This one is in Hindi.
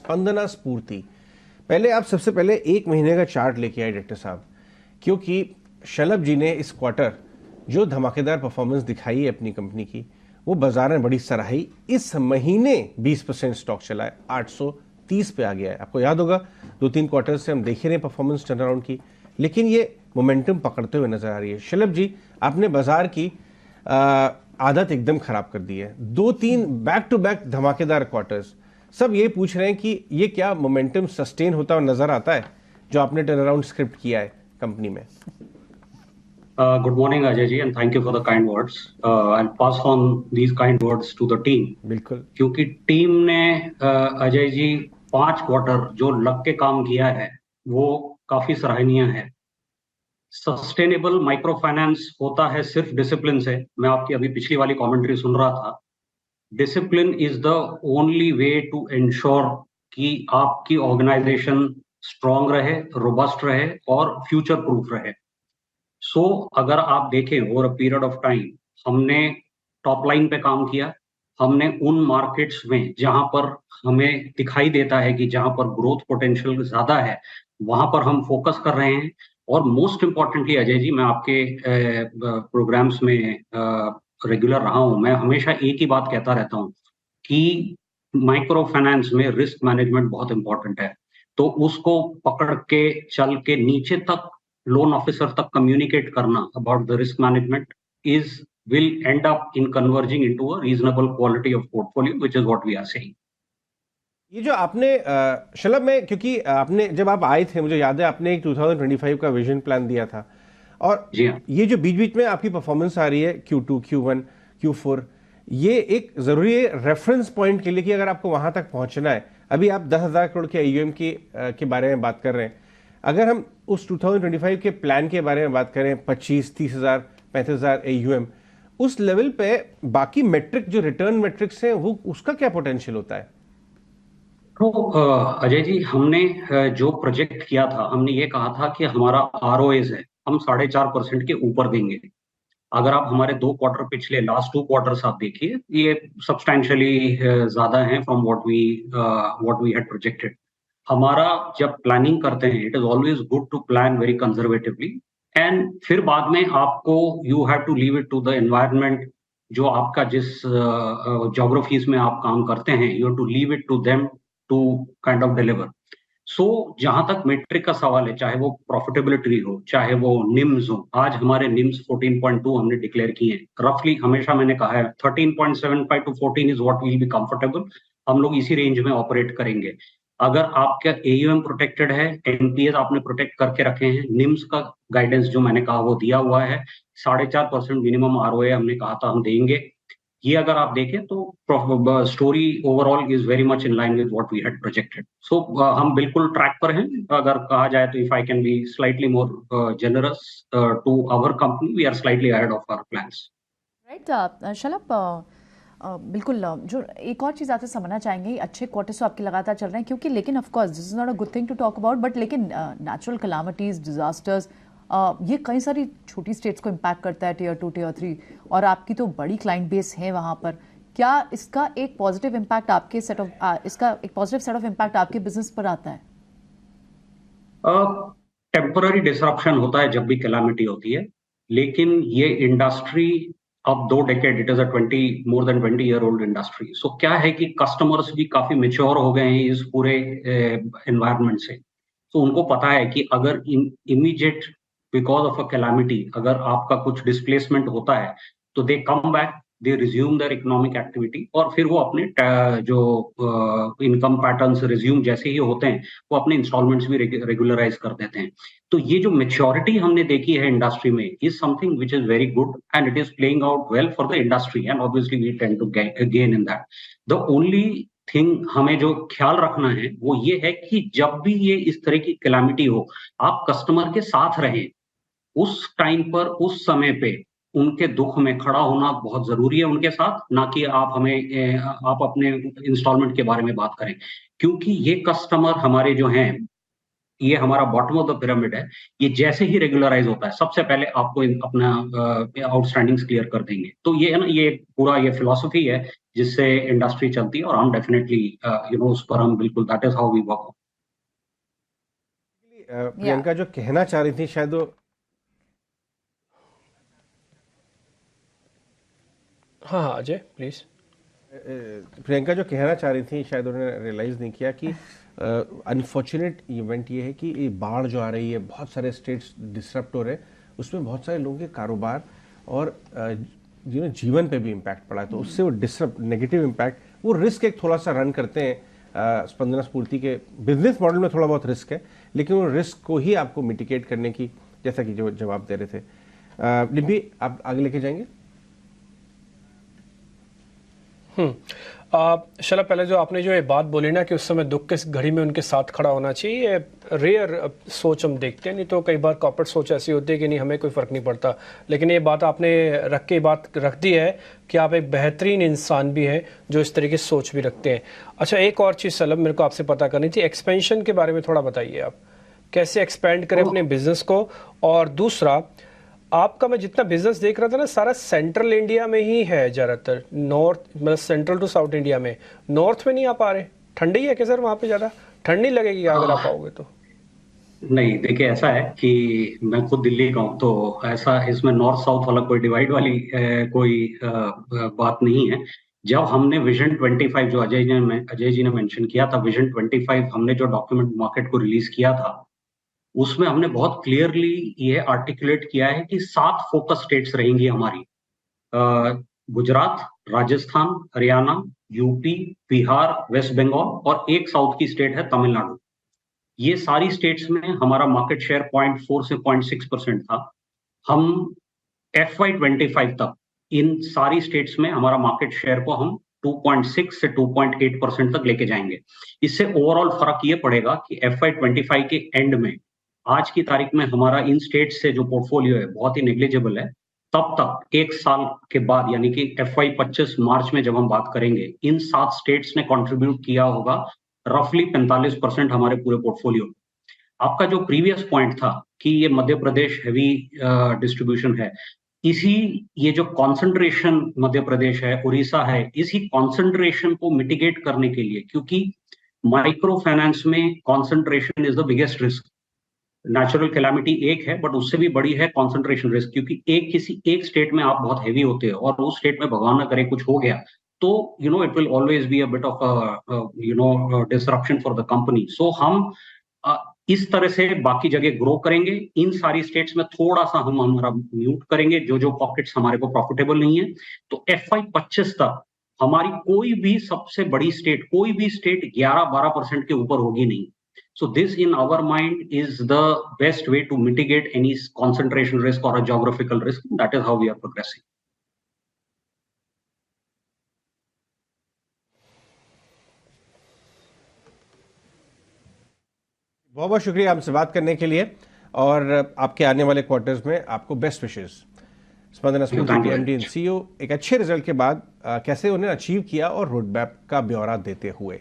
स्पंदना स्फूर्ति। पहले आप सबसे पहले एक महीने का चार्ट लेके आए डायरेक्टर साहब, क्योंकि शलभ जी ने इस क्वार्टर जो धमाकेदार परफॉर्मेंस दिखाई है अपनी कंपनी की, वो बाजार में बड़ी सराही। इस महीने 20% स्टॉक चला है, 830 पे आ गया है। आपको याद होगा 2-3 क्वार्टर से हम देख ही रहे हैं परफॉर्मेंस टर्न अराउंड की, लेकिन ये मोमेंटम पकड़ते हुए नजर आ रही है। शलभ जी, आपने बाजार की आदत एकदम खराब कर दी है। 2-3 बैक टू बैक धमाकेदार क्वार्टर्स, सब ये पूछ रहे हैं कि ये क्या मोमेंटम सस्टेन होता हुआ नजर आता है जो आपने टर्न अराउंड स्क्रिप्ट किया है कंपनी में? Good morning, Ajay ji, and thank you for the kind words. I'll pass on these kind words to the team. बिल्कुल। क्योंकि टीम ने अजय जी 5 क्वार्टर जो लग के काम किया है वो काफी सराहनीय है। सस्टेनेबल माइक्रो फाइनेंस होता है सिर्फ डिसिप्लिन से। मैं आपकी अभी पिछली वाली कमेंट्री सुन रहा था। Discipline is the only way to ensure कि आपकी ऑर्गेनाइजेशन स्ट्रांग रहे, रोबस्ट रहे और फ्यूचर प्रूफ रहे। अगर आप देखें over a period of time, हमने टॉप लाइन पे काम किया। हमने उन मार्केट्स में जहां पर हमें दिखाई देता है कि जहां पर ग्रोथ पोटेंशियल ज्यादा है, वहां पर हम फोकस कर रहे हैं। और मोस्ट इंपॉर्टेंटली अजय जी, मैं आपके प्रोग्राम्स में रेगुलर रहा हूं। मैं हमेशा एक ही बात कहता रहता हूं कि माइक्रो फाइनेंस में रिस्क मैनेजमेंट बहुत इंपॉर्टेंट है। तो उसको पकड़ के चल के नीचे तक लोन ऑफिसर तक कम्युनिकेट करना about the risk management is will end up in converging into a reasonable quality of portfolio, which is what we are saying. ये जो आपने शलभ में, क्योंकि आपने जब आप आए थे, मुझे याद है आपने एक 2025 का विजन प्लान दिया था, और जी हाँ। ये जो बीच बीच में आपकी परफॉर्मेंस आ रही है Q2, Q1, Q4, ये एक जरूरी है रेफरेंस पॉइंट के लिए कि अगर आपको वहां तक पहुंचना है। अभी आप 10,000 करोड़ के AUM के बारे में बात कर रहे हैं। अगर हम उस 2025 के प्लान के बारे में बात करें, 25-30,000, 35,000 AUM, उस लेवल पे बाकी मेट्रिक जो रिटर्न मेट्रिक्स हैं, वो उसका क्या पोटेंशियल होता है? तो अजय जी, हमने जो प्रोजेक्ट किया था, हमने ये कहा था कि हमारा ROAs है, हम 4.5% के ऊपर देंगे। अगर आप हमारे 2 क्वार्टर पिछले लास्ट 2 क्वार्टर्स आप देखिए, ये सब्सटैंशियली ज्यादा है from what we had projected. हमारा जब प्लानिंग करते हैं, it is always good to plan very conservatively. And फिर बाद में आपको you have to leave it to the environment. जो आपका जिस ज्योग्राफीज में आप काम करते हैं, you have to leave it to them to kind of deliver. जहां तक मेट्रिक का सवाल है, चाहे वो प्रॉफिटेबिलिटी हो, चाहे वो निम्स हो, आज हमारे निम्स 14.2 हमने डिक्लेयर किए हैं। रफली हमेशा मैंने कहा है 13.75 to 14 is what will be comfortable. हम लोग इसी रेंज में ऑपरेट करेंगे। अगर आपका AUM प्रोटेक्टेड है, NPAs आपने प्रोटेक्ट करके रखे हैं, निम्स का गाइडेंस जो मैंने कहा वो दिया हुआ है, 4.5% मिनिमम ROA हमने कहा था हम देंगे। ये अगर आप देखें तो story overall is very much in line with what we had projected. हम बिल्कुल ट्रैक पर हैं। अगर कहा जाए तो if I can be slightly more generous to our company, we are slightly ahead of our plans. Right. Shalabh, बिल्कुल, जो एक और चीज़ आपसे समझना चाहेंगे, अच्छे क्वार्टर्स तो आपके लगातार चल रहे हैं, क्योंकि लेकिन of course this is not a good thing to talk about, but लेकिन नेचुरल कलामिटीज़, डिजास्टर्स, ये कई सारी छोटी स्टेट्स को इम्पैक्ट करता है, Tier 2, Tier 3, और आपकी तो बड़ी क्लाइंट बेस है वहाँ पर। क्या इसका एक पॉजिटिव इम्पैक्ट आपके इसका एक पॉजिटिव सेट ऑफ इम्पैक्ट आपके बिजनेस पर आता है? टेम्पररी डिसरप्शन होता है जब भी कैलामिटी होती है, लेकिन ये इंडस्ट्री अब 2 decade, it is a 20 more than 20 year old industry. क्या है कि कस्टमर्स भी काफी मेच्योर हो गए हैं इस पूरे एनवायरनमेंट से। उनको पता है कि अगर immediate because of a calamity अगर आपका कुछ डिस्प्लेसमेंट होता है, तो they come back, they resume their economic activity, और फिर वो अपने जो इनकम पैटर्न्स रिज्यूम जैसे ही होते हैं, वो अपने इंस्टॉलमेंट्स भी रेगुलराइज कर देते हैं। तो ये जो मेच्योरिटी हमने देखी है इंडस्ट्री में is something which is very good, and it is playing out well for the industry, and obviously we tend to gain in that. The only thing हमें जो ख्याल रखना है वो ये है कि जब भी ये इस तरह की कैलामिटी हो, आप कस्टमर के साथ रहें। उस टाइम पर, उस समय पे उनके दुख में खड़ा होना बहुत जरूरी है उनके साथ, ना कि आप अपने इंस्टॉलमेंट के बारे में बात करें। क्योंकि ये कस्टमर हमारे जो हैं, ये हमारा बॉटम ऑफ द पिरामिड है, ये जैसे ही रेगुलराइज होता है सबसे पहले आपको अपना आउटस्टैंडिंग्स क्लियर कर देंगे। तो ये है ना, ये पूरा ये फिलॉसफी है जिससे इंडस्ट्री चलती है, और हम डेफिनेटली उस पर हम बिल्कुल, that is how we work. Priyanka जो कहना चाह रही थी शायद वो, हाँ हाँ अजय प्लीज। प्रियंका जो कहना चाह रही थी शायद उन्होंने रियलाइज़ नहीं किया कि अनफॉर्चुनेट इवेंट ये है कि ये बाढ़ जो आ रही है, बहुत सारे स्टेट्स डिसरप्ट हो रहे हैं, उसमें बहुत सारे लोगों के कारोबार और जीवन पे भी इम्पैक्ट पड़ा है। तो उससे वो डिसरप्ट, नेगेटिव इम्पैक्ट, वो रिस्क एक थोड़ा सा रन करते हैं। स्पंदना स्फूर्ति के बिजनेस मॉडल में थोड़ा बहुत रिस्क है, लेकिन वो रिस्क को ही आपको मिटिगेट करने की, जैसा कि जो जवाब दे रहे थे निम्बी, आप आगे लेके जाएंगे। शलभ, पहले जो आपने जो ये बात बोली ना कि उस समय दुख के घड़ी में उनके साथ खड़ा होना चाहिए, ये रेयर सोच हम देखते हैं। नहीं तो कई बार कॉर्पोरेट सोच ऐसी होती है कि नहीं हमें कोई फ़र्क नहीं पड़ता, लेकिन ये बात आपने बात रख दी है कि आप एक बेहतरीन इंसान भी हैं जो इस तरीके की सोच भी रखते हैं। अच्छा, एक और चीज़ शलभ मेरे को आपसे पता करनी थी, एक्सपेंशन के बारे में थोड़ा बताइए। आप कैसे एक्सपेंड करें अपने बिजनेस को, और दूसरा आपका, मैं जितना बिजनेस देख रहा था ना, सारा सेंट्रल इंडिया में ही है ज़्यादातर, नॉर्थ मतलब सेंट्रल टू साउथ इंडिया में, नॉर्थ में नहीं आ पा रहे। ठंडी है क्या सर वहाँ पे? ज़्यादा ठंड नहीं लगेगी अगर आप आओगे तो? नहीं, देखिए ऐसा है कि मैं खुद दिल्ली का हूँ, तो ऐसा इसमें नॉर्थ साउथ वाला कोई डिवाइड वाली कोई बात नहीं है। जब हमने विजन 25 जो अजय जी ने मेंशन किया था, विजन 25 हमने जो डॉक्यूमेंट मार्केट को रिलीज किया था, उसमें हमने बहुत क्लियरली ये आर्टिकुलेट किया है कि 7 फोकस स्टेट्स रहेंगी हमारी, गुजरात, राजस्थान, हरियाणा, यूपी, बिहार, वेस्ट बंगाल, और एक साउथ की स्टेट है तमिलनाडु। ये सारी स्टेट्स में हमारा मार्केट शेयर 0.4 से 0.6% था। हम FY25 तक इन सारी स्टेट्स में हमारा मार्केट शेयर को हम 2.6 से 2.8% तक लेके जाएंगे। इससे ओवरऑल फर्क ये पड़ेगा कि FY25 के एंड में, आज की तारीख में हमारा इन स्टेट्स से जो पोर्टफोलियो है बहुत ही नेग्लिजिबल है। तब तक एक साल के बाद, यानी कि FY25 मार्च में जब हम बात करेंगे, इन 7 स्टेट्स ने कंट्रीब्यूट किया होगा रफली 45% हमारे पूरे पोर्टफोलियो। आपका जो प्रीवियस पॉइंट था कि ये मध्य प्रदेश हैवी डिस्ट्रीब्यूशन है, इसी ये जो कॉन्सेंट्रेशन मध्य प्रदेश है, उड़ीसा है, इसी कॉन्सेंट्रेशन को मिटिगेट करने के लिए, क्योंकि माइक्रो फाइनेंस में concentration is the biggest risk. Natural calamity एक है, बट उससे भी बड़ी है कॉन्सेंट्रेशन रिस्क, क्योंकि किसी एक स्टेट में आप बहुत हैवी होते हो और उस स्टेट में भगवान ना करे कुछ हो गया, तो it will always be a bit of disruption for the company. So हम इस तरह से बाकी जगह ग्रो करेंगे, इन सारी स्टेट्स में थोड़ा सा हम हमारा म्यूट करेंगे जो पॉकेट्स हमारे को प्रॉफिटेबल नहीं है। तो FY25 तक हमारी कोई भी सबसे बड़ी स्टेट, कोई भी स्टेट 11-12% के ऊपर होगी नहीं। So this in our mind is the best way to mitigate any concentration risk or a geographical risk. That is how we are progressing. बहुत बहुत शुक्रिया हमसे बात करने के लिए, और आपके आने वाले क्वार्टर्स में आपको बेस्ट विशेस। स्पंदना स्फूर्ति MD एंड CEO एक अच्छे रिजल्ट के बाद कैसे उन्हें अचीव किया और रोड मैप का ब्यौरा देते हुए।